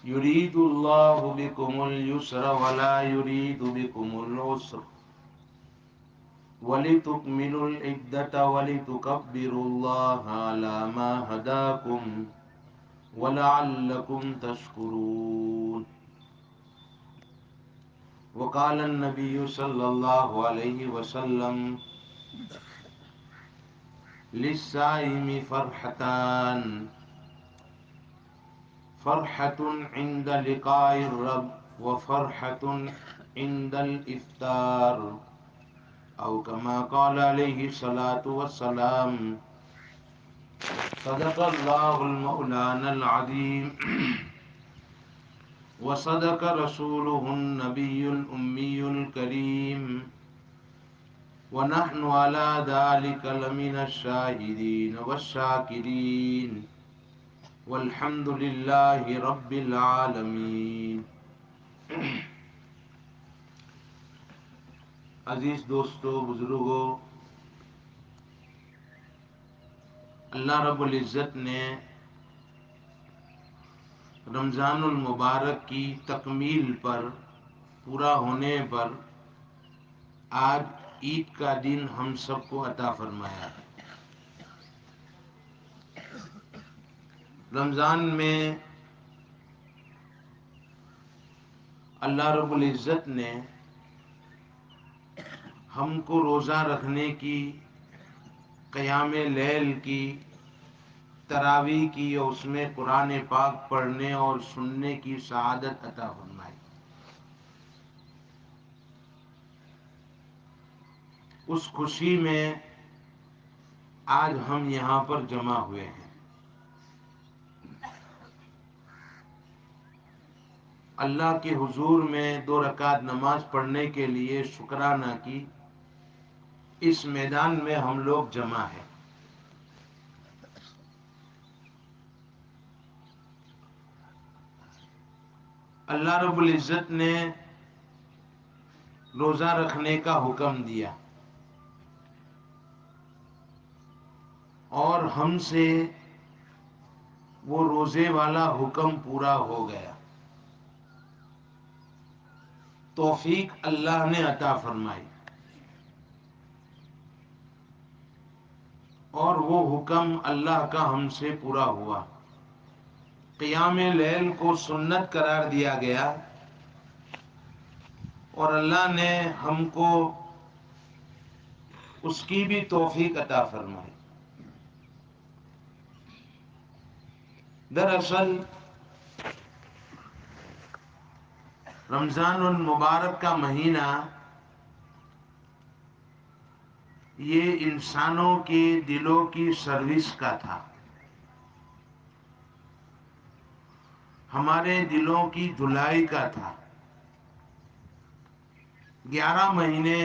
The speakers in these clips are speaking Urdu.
يريد الله بكم اليسر ولا يريد بكم العسر ولتكملوا العدة ولتكبروا الله على ما هداكم ولعلكم تشكرون. وقال النبي صلى الله عليه وسلم للصائم فرحتان فرحة عند لقاء الرب وفرحة عند الإفطار أو كما قال عليه الصلاة والسلام. صدق الله المولانا العظيم وصدق رسوله النبي الأمي الكريم ونحن على ذلك لمن الشاهدين والشاكرين والحمد لله رب العالمین. عزیز دوستو، بزرگوں، اللہ رب العزت نے رمضان المبارک کی تکمیل پر، پورا ہونے پر آج عید کا دن ہم سب کو عطا فرمایا. رمضان میں اللہ رب العزت نے ہم کو روزہ رکھنے کی، قیام لیل کی، تراویح کی اور اس میں قرآن پاک پڑھنے اور سننے کی سعادت عطا فرمائی. اس خوشی میں آج ہم یہاں پر جمع ہوئے ہیں. اللہ کے حضور میں 2 رکعت نماز پڑھنے کے لیے شکرانہ کی اس میدان میں ہم لوگ جمع ہیں. اللہ رب العزت نے روزہ رکھنے کا حکم دیا اور ہم سے وہ روزے والا حکم پورا ہو گیا. توفیق اللہ نے عطا فرمائی اور وہ حکم اللہ کا ہم سے پورا ہوا. قیام لیل کو سنت قرار دیا گیا اور اللہ نے ہم کو اس کی بھی توفیق عطا فرمائی. دراصل رمضان المبارک کا مہینہ یہ انسانوں کے دلوں کی سروس کا تھا، ہمارے دلوں کی دھلائی کا تھا. 11 مہینے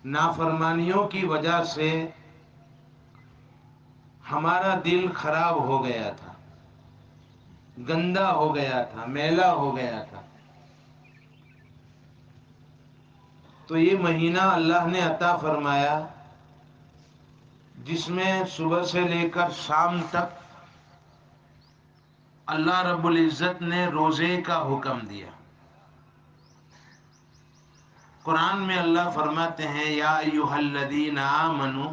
نافرمانیوں کی وجہ سے ہمارا دل خراب ہو گیا تھا، گندا ہو گیا تھا، میلا ہو گیا تھا. تو یہ مہینہ اللہ نے عطا فرمایا جس میں صبح سے لے کر شام تک اللہ رب العزت نے روزے کا حکم دیا. قرآن میں اللہ فرماتے ہیں یا ایھا الذین آمنوا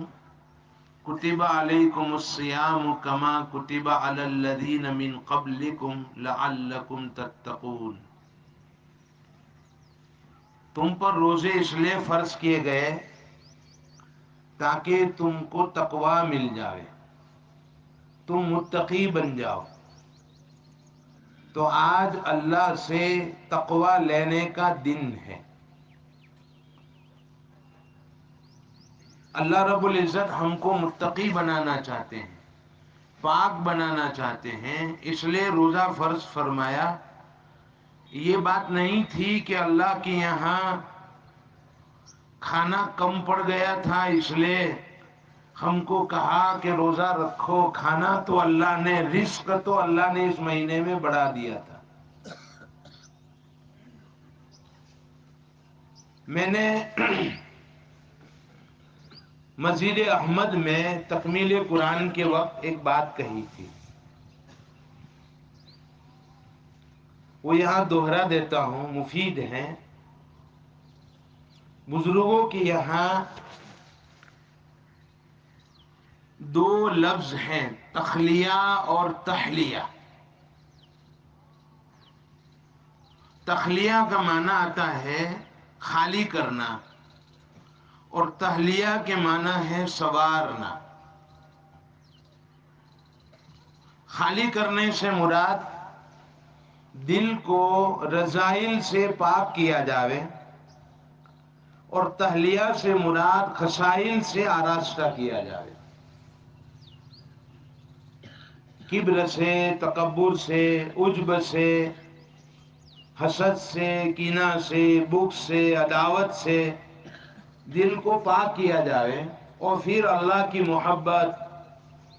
کتب علیکم الصیام کما کتب علی الذین من قبلکم لعلکم تتقون. تم پر روزے اس لیے فرض کیے گئے تاکہ تم کو تقوی مل جائے، تم متقی بن جاؤ. تو آج اللہ سے تقوی لینے کا دن ہے. اللہ رب العزت ہم کو متقی بنانا چاہتے ہیں، پاک بنانا چاہتے ہیں، اس لیے روزہ فرض فرمایا. یہ بات نہیں تھی کہ اللہ کے یہاں کھانا کم پڑ گیا تھا اس لیے ہم کو کہا کہ روزہ رکھو. کھانا تو اللہ نے، رزق تو اللہ نے اس مہینے میں بڑھا دیا تھا. میں نے مسجد احمد میں تکمیل قرآن کے وقت ایک بات کہی تھی. وہ یہاں دوہرا دیتا ہوں، مفید ہیں. بزرگوں کے یہاں دو لفظ ہیں، تخلیہ اور تحلیہ. تخلیہ کا معنی آتا ہے خالی کرنا، اور تحلیہ کے معنی ہے سنوارنا. خالی کرنے سے مراد دل کو رذائل سے پاک کیا جاوے، اور تحلیہ سے مراد خسائل سے آراستہ کیا جائے. کبر سے، تکبر سے، عجب سے، حسد سے، کینہ سے، بغض سے، عداوت سے دل کو پاک کیا جائے، اور پھر اللہ کی محبت،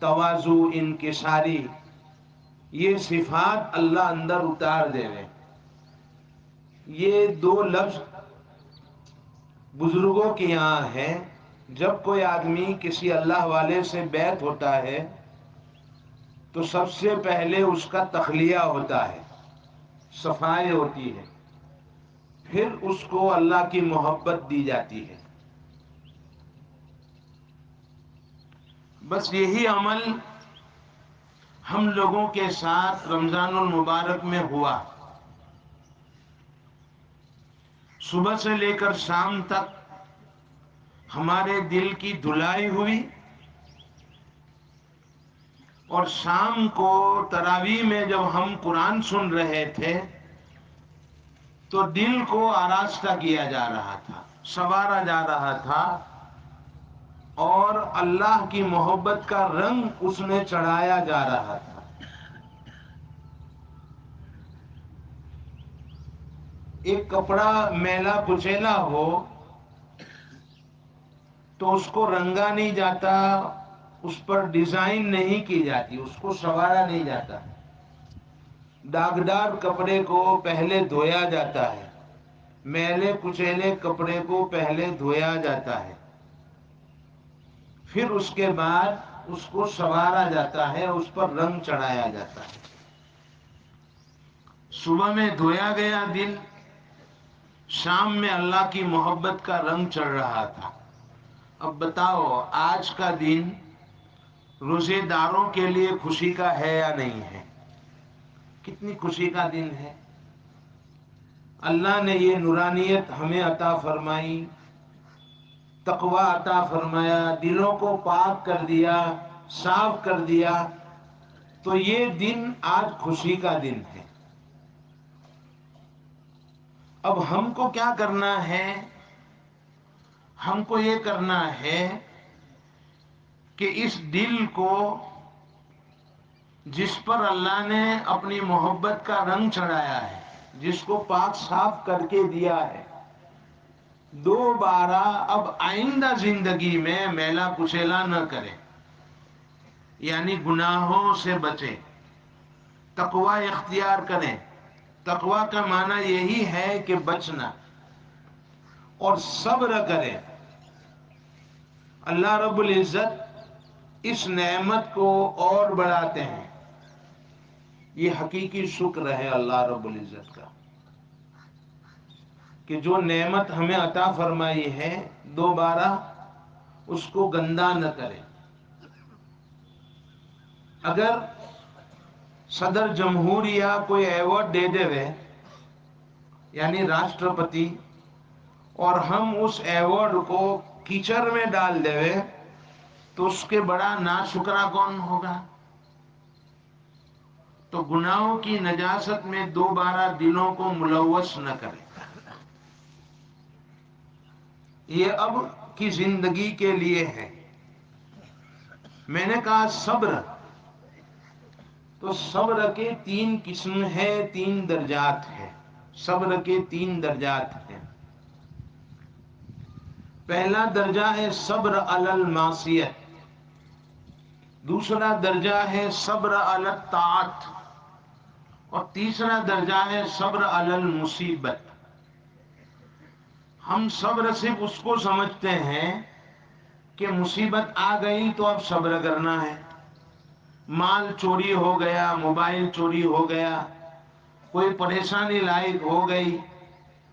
تواضع، انکساری، یہ صفات اللہ اندر اتار دے رہے. یہ دو لفظ بزرگوں کے یہاں ہے. جب کوئی آدمی کسی اللہ والے سے بیعت ہوتا ہے تو سب سے پہلے اس کا تخلیہ ہوتا ہے، صفائی ہوتی ہے، پھر اس کو اللہ کی محبت دی جاتی ہے. بس یہی عمل ہم لوگوں کے ساتھ رمضان المبارک میں ہوا. صبح سے لے کر شام تک ہمارے دل کی دھلائی ہوئی، اور شام کو تراویح میں جب ہم قرآن سن رہے تھے تو دل کو آراستہ کیا جا رہا تھا، سنوارا جا رہا تھا، اور اللہ کی محبت کا رنگ اس میں چڑھایا جا رہا تھا. ایک کپڑا میلا کچیلا ہو تو اس کو رنگا نہیں جاتا، اس پر ڈیزائن نہیں کی جاتی، اس کو سنوارا نہیں جاتا. داغدار کپڑے کو پہلے دھویا جاتا ہے، میلے کچیلے کپڑے کو پہلے دھویا جاتا ہے، پھر اس کے بعد اس کو سنوارا جاتا ہے، اس پر رنگ چڑھایا جاتا ہے. صبح میں دھویا گیا دل، شام میں اللہ کی محبت کا رنگ چڑھ رہا تھا. اب بتاؤ آج کا دن روزے داروں کے لیے خوشی کا ہے یا نہیں ہے؟ کتنی خوشی کا دن ہے. اللہ نے یہ نورانیت ہمیں عطا فرمائی، تقوی عطا فرمایا، دلوں کو پاک کر دیا، صاف کر دیا، تو یہ دن آج خوشی کا دن ہے. اب ہم کو کیا کرنا ہے؟ ہم کو یہ کرنا ہے کہ اس دل کو جس پر اللہ نے اپنی محبت کا رنگ چڑھایا ہے، جس کو پاک صاف کر کے دیا ہے، دوبارہ اب آئندہ زندگی میں میلا کچیلا نہ کرے، یعنی گناہوں سے بچے، تقوی اختیار کریں. تقوی کا معنی یہی ہے کہ بچنا، اور صبر کریں. اللہ رب العزت اس نعمت کو اور بڑھاتے ہیں. یہ حقیقی شکر ہے اللہ رب العزت کا کہ جو نعمت ہمیں عطا فرمائی ہے دوبارہ اس کو گندا نہ کریں. اگر صدر جمہوریہ کوئی ایوارڈ دے دے وے، یعنی راشٹرپتی، اور ہم اس ایوارڈ کو کیچڑ میں ڈال دے وے تو اس کے بڑا ناشکرا کون ہوگا؟ تو گناہوں کی نجاست میں دوبارہ دلوں کو ملوث نہ کریں. یہ اب کی زندگی کے لیے ہے. میں نے کہا صبر، تو صبر کے 3 قسم ہیں، 3 درجات ہیں. صبر کے 3 درجات ہیں. پہلا درجہ ہے صبر علی المعصیت، دوسرا درجہ ہے صبر علی الطاعت، اور تیسرا درجہ ہے صبر علی المصیبت. ہم صبر صرف اس کو سمجھتے ہیں کہ مصیبت آ گئی تو اب صبر کرنا ہے. مال چوری ہو گیا، موبائل چوری ہو گیا، کوئی پریشانی لائق ہو گئی،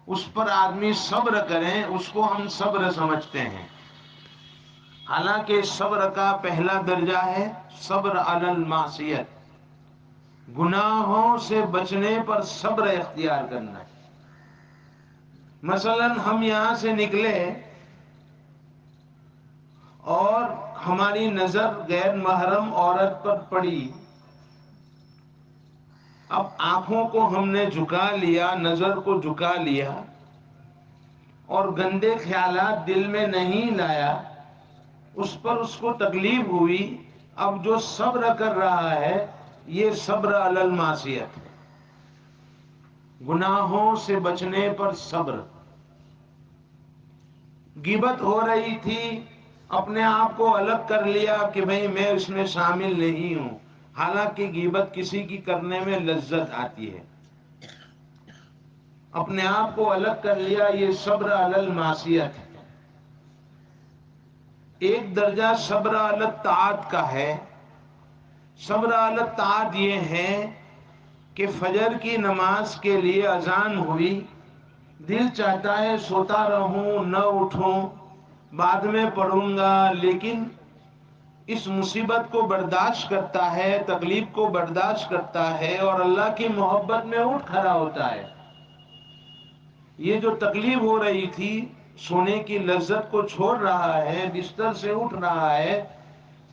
اس پر آدمی صبر کریں، اس کو ہم صبر سمجھتے ہیں، حالانکہ صبر کا پہلا درجہ ہے صبر علی المعصیت، گناہوں سے بچنے پر صبر اختیار کرنا ہے۔ مثلا ہم یہاں سے نکلے اور ہماری نظر غیر محرم عورت پر پڑی، اب آنکھوں کو ہم نے جھکا لیا، نظر کو جھکا لیا اور گندے خیالات دل میں نہیں لایا، اس پر اس کو تکلیف ہوئی، اب جو صبر کر رہا ہے یہ صبر علی المعصیت ہے، گناہوں سے بچنے پر صبر۔ غیبت ہو رہی تھی، اپنے آپ کو الگ کر لیا کہ بھئی میں اس میں شامل نہیں ہوں، حالانکہ غیبت کسی کی کرنے میں لذت آتی ہے، اپنے آپ کو الگ کر لیا، یہ صبر علی المعصیت ہے۔ ایک درجہ صبر علی الطاعت کا ہے۔ صبر علی الطاعت یہ ہے کہ فجر کی نماز کے لیے اذان ہوئی، دل چاہتا ہے سوتا رہوں نہ اٹھوں، بعد میں پڑھوں گا، لیکن اس مصیبت کو برداشت کرتا ہے، تکلیف کو برداشت کرتا ہے اور اللہ کی محبت میں اٹھ کھڑا ہوتا ہے۔ یہ جو تکلیف ہو رہی تھی، سونے کی لذت کو چھوڑ رہا ہے، بستر سے اٹھ رہا ہے،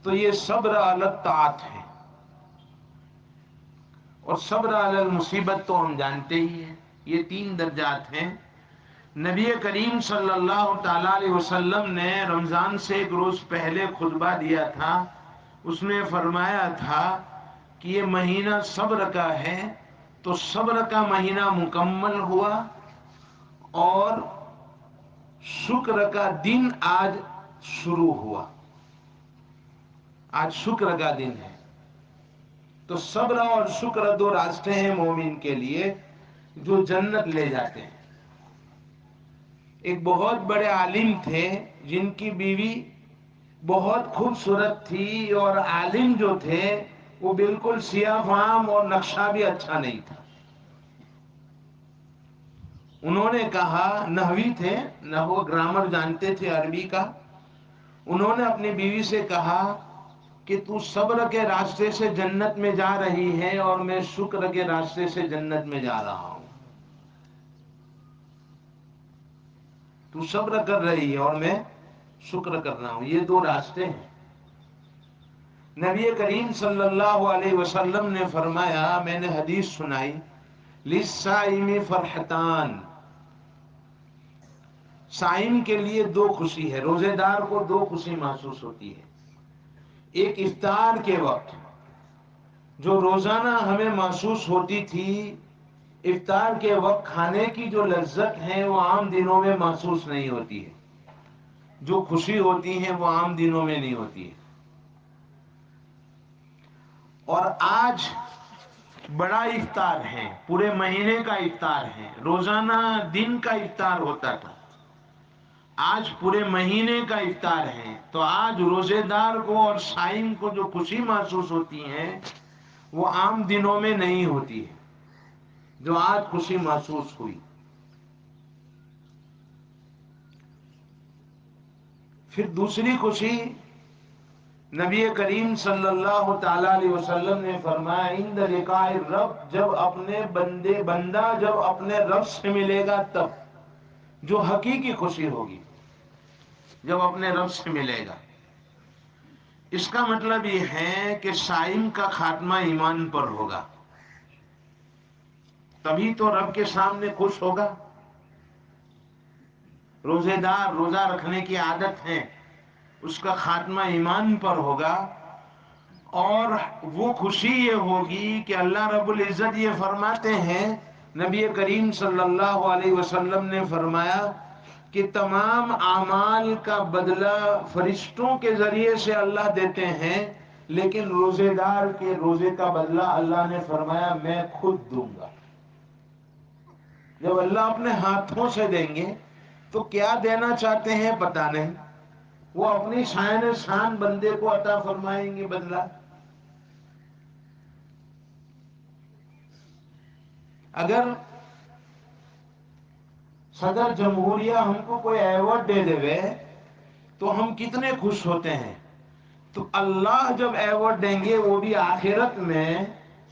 تو یہ صبر علی الطاعت ہے۔ اور صبر علی المصیبت تو ہم جانتے ہی ہیں، یہ 3 درجات ہیں۔ نبی کریم صلی اللہ تعالی علیہ وسلم نے رمضان سے ایک روز پہلے خطبہ دیا تھا، اس میں فرمایا تھا کہ یہ مہینہ صبر کا ہے، تو صبر کا مہینہ مکمل ہوا اور شکر کا دن آج شروع ہوا، آج شکر کا دن ہے۔ تو صبر اور شکر 2 راستے ہیں مومن کے لیے جو جنت لے جاتے ہیں۔ ایک بہت بڑے عالم تھے جن کی بیوی بہت خوبصورت تھی، اور عالم جو تھے وہ بالکل سیاہ فام اور نقشہ بھی اچھا نہیں تھا۔ انہوں نے کہا، نحوی تھے، نحو گرامر جانتے تھے عربی کا، انہوں نے اپنی بیوی سے کہا کہ تو صبر کے راستے سے جنت میں جا رہی ہے اور میں شکر کے راستے سے جنت میں جا رہا ہوں، تو صبر کر رہی ہے اور میں شکر کر رہا ہوں، یہ 2 راستے ہیں۔ نبی کریم صلی اللہ علیہ وسلم نے فرمایا، میں نے حدیث سنائی، للصائم فرحتان، صائم کے لیے 2 خوشی ہے، روزے دار کو 2 خوشی محسوس ہوتی ہے۔ ایک افطار کے وقت جو روزانہ ہمیں محسوس ہوتی تھی، افطار کے وقت کھانے کی جو لذت ہے وہ عام دنوں میں محسوس نہیں ہوتی ہے، جو خوشی ہوتی ہے وہ عام دنوں میں نہیں ہوتی ہے۔ اور آج بڑا افطار ہے، پورے مہینے کا افطار ہے، روزانہ دن کا افطار ہوتا تھا، آج پورے مہینے کا افطار ہے، تو آج روزے دار کو اور صائم کو جو خوشی محسوس ہوتی ہے وہ عام دنوں میں نہیں ہوتی ہے، جو آج خوشی محسوس ہوئی۔ پھر دوسری خوشی نبی کریم صلی اللہ تعالی علیہ وسلم نے فرمایا، عند لقاء الرب، جب اپنے بندہ جب اپنے رب سے ملے گا تب، جو حقیقی خوشی ہوگی جب اپنے رب سے ملے گا۔ اس کا مطلب یہ ہے کہ صائم کا خاتمہ ایمان پر ہوگا، تبھی تو رب کے سامنے خوش ہوگا۔ روزے دار روزہ رکھنے کی عادت ہے، اس کا خاتمہ ایمان پر ہوگا، اور وہ خوشی یہ ہوگی کہ اللہ رب العزت یہ فرماتے ہیں، نبی کریم صلی اللہ علیہ وسلم نے فرمایا کہ تمام اعمال کا بدلہ فرشتوں کے ذریعے سے اللہ دیتے ہیں، لیکن روزے دار کے روزے کا بدلہ اللہ نے فرمایا میں خود دوں گا۔ جب اللہ اپنے ہاتھوں سے دیں گے تو کیا دینا چاہتے ہیں پتہ نہیں، وہ اپنی شان شان بندے کو عطا فرمائیں گے بدلہ۔ اگر صدر جمہوریہ ہم کو کوئی ایوارڈ دے دے تو ہم کتنے خوش ہوتے ہیں. تو اللہ جب ایوارڈ دیں گے وہ بھی آخرت میں،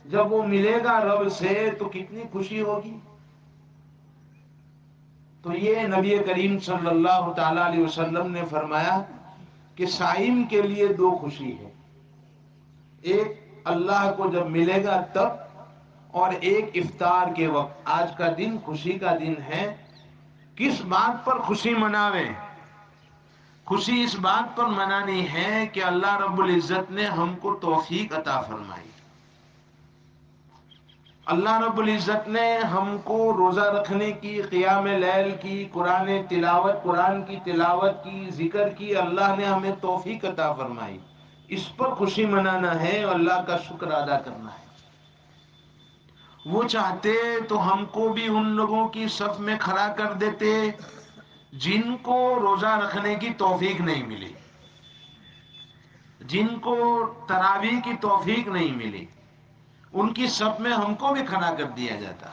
جب وہ ملے گا رب سے تو کتنی خوشی ہوگی. تو یہ نبی کریم صلی اللہ تعالی علیہ وسلم نے فرمایا کہ صائم کے لیے دو خوشی ہے، ایک اللہ کو جب ملے گا تب، اور ایک افطار کے وقت. آج کا دن خوشی کا دن ہے. کس بات پر خوشی مناویں؟ خوشی اس بات پر منانی ہے کہ اللہ رب العزت نے ہم کو توفیق عطا فرمائی. اللہ رب العزت نے ہم کو روزہ رکھنے کی، قیام لیل کی، قرآن کی تلاوت کی، ذکر کی، اللہ نے ہمیں توفیق عطا فرمائی. اس پر خوشی منانا ہے اور اللہ کا شکر ادا کرنا ہے. وہ چاہتے تو ہم کو بھی ان لوگوں کی صف میں کھڑا کر دیتے جن کو روزہ رکھنے کی توفیق نہیں ملی، جن کو تراویح کی توفیق نہیں ملی، ان کی صف میں ہم کو بھی کھڑا کر دیا جاتا.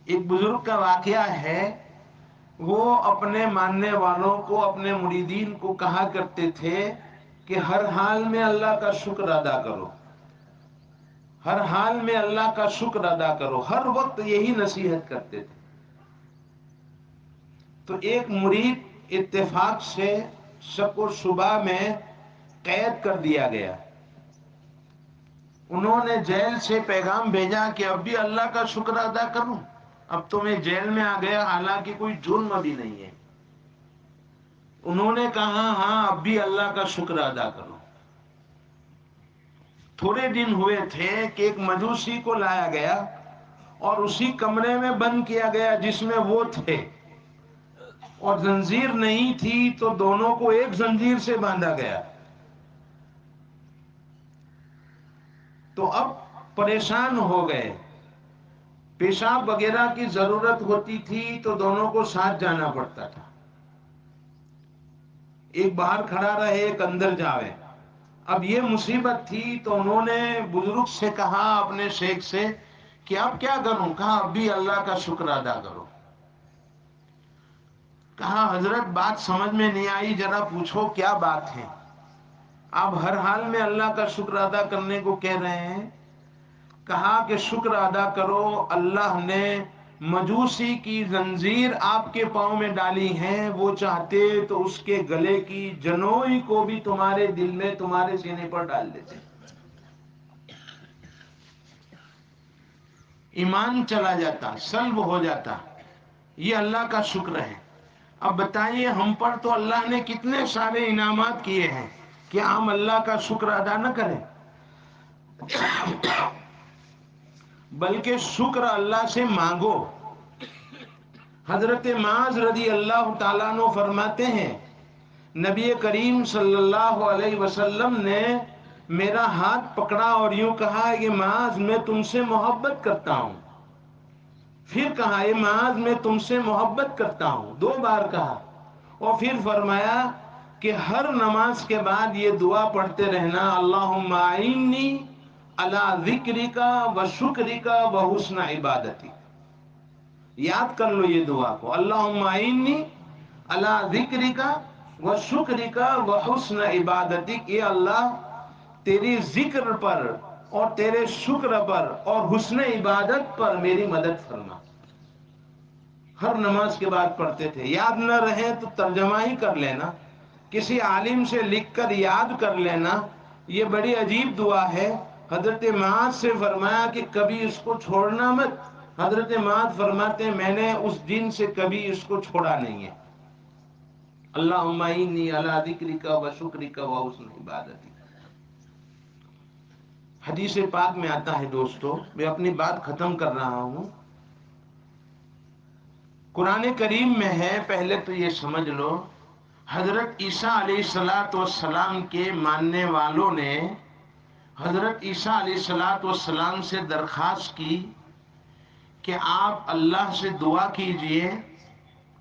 ایک بزرگ کا واقعہ ہے، وہ اپنے ماننے والوں کو، اپنے مریدین کو کہا کرتے تھے کہ ہر حال میں اللہ کا شکر ادا کرو، ہر حال میں اللہ کا شکر ادا کرو. ہر وقت یہی نصیحت کرتے تھے. تو ایک مرید اتفاق سے شک و شبہ میں قید کر دیا گیا. انہوں نے جیل سے پیغام بھیجا کہ اب بھی اللہ کا شکر ادا کروں، اب تو میں جیل میں آ گیا، حالانکہ کوئی جرم بھی نہیں ہے. انہوں نے کہا ہاں اب بھی اللہ کا شکر ادا کرو. تھوڑے دن ہوئے تھے کہ ایک مجوسی کو لایا گیا اور اسی کمرے میں بند کیا گیا جس میں وہ تھے، اور زنجیر نہیں تھی تو دونوں کو ایک زنجیر سے باندھا گیا. تو اب پریشان ہو گئے، پیشاب وغیرہ کی ضرورت ہوتی تھی تو دونوں کو ساتھ جانا پڑتا تھا. ایک باہر کھڑا رہے، ایک اندر جاوے. اب یہ مصیبت تھی تو انہوں نے بزرگ سے کہا، اپنے شیخ سے، کہ اب کیا کروں؟ کہا اب بھی اللہ کا شکر ادا کرو. کہا حضرت بات سمجھ میں نہیں آئی، ذرا پوچھو کیا بات ہے؟ آپ ہر حال میں اللہ کا شکر ادا کرنے کو کہہ رہے ہیں. کہا کہ شکر ادا کرو، اللہ نے مجوسی کی زنجیر آپ کے پاؤں میں ڈالی ہیں، وہ چاہتے تو اس کے گلے کی جنوئی کو بھی تمہارے دل میں، تمہارے سینے پر ڈال دیتے. ایمان چلا جاتا، سلب ہو جاتا. یہ اللہ کا شکر ہے. اب بتائیے ہم پر تو اللہ نے کتنے سارے انعامات کیے ہیں، کیا ہم اللہ کا شکر ادا نہ کریں؟ بلکہ شکر اللہ سے مانگو. حضرت معاذ رضی اللہ تعالیٰ عنہ فرماتے ہیں نبی کریم صلی اللہ علیہ وسلم نے میرا ہاتھ پکڑا اور یوں کہا کہ معاذ میں تم سے محبت کرتا ہوں. پھر کہا اے معاذ میں تم سے محبت کرتا ہوں، 2 بار کہا. اور پھر فرمایا کہ ہر نماز کے بعد یہ دعا پڑھتے رہنا، اللہم اعنی علی ذکرک و شکرک و حسن عبادتی. یاد کر لو یہ دعا کو، اللہم اعنی علی ذکرک و شکرک و حسن عبادتی. اے اللہ تیری ذکر پر اور تیرے شکر پر اور حسن عبادت پر میری مدد فرما. ہر نماز کے بعد پڑھتے تھے. یاد نہ رہے تو ترجمہ ہی کر لینا، کسی عالم سے لکھ کر یاد کر لینا. یہ بڑی عجیب دعا ہے. حضرت معاذ سے فرمایا کہ کبھی اس کو چھوڑنا مت. حضرت معاذ فرماتے ہیں میں نے اس دن سے کبھی اس کو چھوڑا نہیں ہے. اللہم اعنی علی ذکرک و شکرک و حسن عبادتی. حدیث پاک میں آتا ہے دوستو، میں اپنی بات ختم کر رہا ہوں. قرآن کریم میں ہے، پہلے تو یہ سمجھ لو، حضرت عیسیٰ علیہ السلام کے ماننے والوں نے حضرت عیسیٰ علیہ السلام سے درخواست کی کہ آپ اللہ سے دعا کیجئے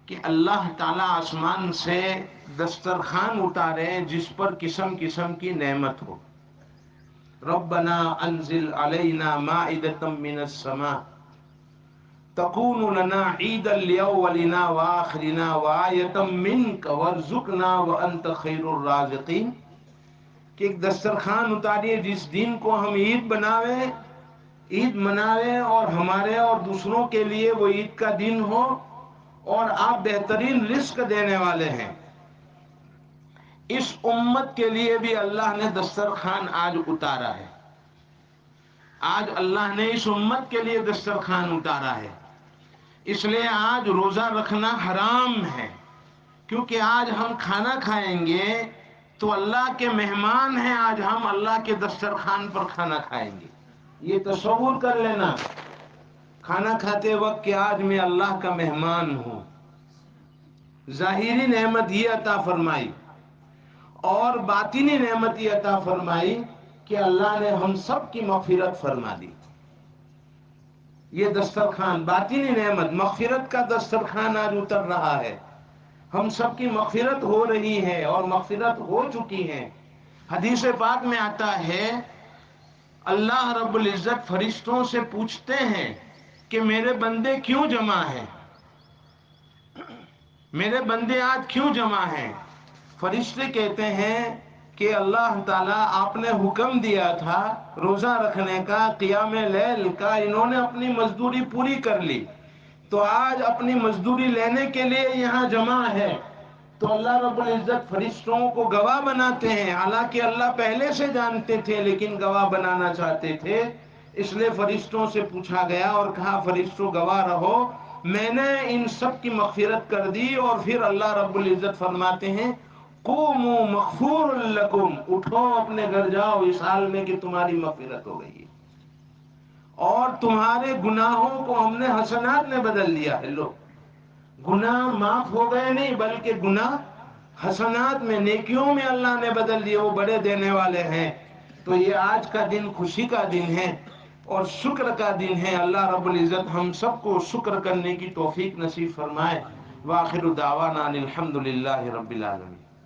کہ اللہ تعالیٰ آسمان سے دسترخوان اتارے جس پر قسم قسم کی نعمت ہو. ربنا انزل علینا مائدۃ من السماء تکون لنا عیدا لاولنا وآخرنا وآیۃ منک وارزقنا وانت خیر الرازقین، کہ ایک دسترخوان اتاریے جس دن کو ہم عید مناویں اور ہمارے اور دوسروں کے لیے وہ عید کا دن ہو، اور آپ بہترین رزق دینے والے ہیں۔ اس امت کے لیے بھی اللہ نے دسترخوان آج اتارا ہے، آج اللہ نے اس امت کے لیے دسترخوان اتارا ہے، اس لیے آج روزہ رکھنا حرام ہے، کیونکہ آج ہم کھانا کھائیں گے تو اللہ کے مہمان ہیں، آج ہم اللہ کے دسترخوان پر کھانا کھائیں گے۔ یہ تصور کر لینا کھانا کھاتے وقت کہ آج میں اللہ کا مہمان ہوں۔ ظاہری نعمت یہ عطا فرمائی اور باطنی نعمت یہ عطا فرمائی کہ اللہ نے ہم سب کی مغفرت فرما دی۔ یہ دسترخوان باطنی نعمت، مغفرت کا دسترخوان آج اتر رہا ہے، ہم سب کی مغفرت ہو رہی ہے اور مغفرت ہو چکی ہے۔ حدیث پاک میں آتا ہے اللہ رب العزت فرشتوں سے پوچھتے ہیں کہ میرے بندے کیوں جمع ہیں، میرے بندے آج کیوں جمع ہیں؟ فرشتے کہتے ہیں کہ اللہ تعالیٰ آپ نے حکم دیا تھا روزہ رکھنے کا، قیام لیل کا، انہوں نے اپنی مزدوری پوری کر لی تو آج اپنی مزدوری لینے کے لیے یہاں جمع ہے۔ تو اللہ رب العزت فرشتوں کو گواہ بناتے ہیں، حالانکہ اللہ پہلے سے جانتے تھے لیکن گواہ بنانا چاہتے تھے، اس لیے فرشتوں سے پوچھا گیا اور کہا فرشتوں گواہ رہو، میں نے ان سب کی مغفرت کر دی۔ اور پھر اللہ رب العزت فرماتے ہیں قوموا مغفور لکم، اٹھو اپنے گھر جاؤ اس حال میں کہ تمہاری مغفرت ہو گئی ہے اور تمہارے گناہوں کو ہم نے حسنات میں بدل دیا ہے۔ لو، گناہ معاف ہو گئے نہیں بلکہ گناہ حسنات میں، نیکیوں میں اللہ نے بدل دیے، وہ بڑے دینے والے ہیں۔ تو یہ آج کا دن خوشی کا دن ہے اور شکر کا دن ہے۔ اللہ رب العزت ہم سب کو شکر کرنے کی توفیق نصیب فرمائے۔ وآخر دعوانا الحمد للہ رب العالمین۔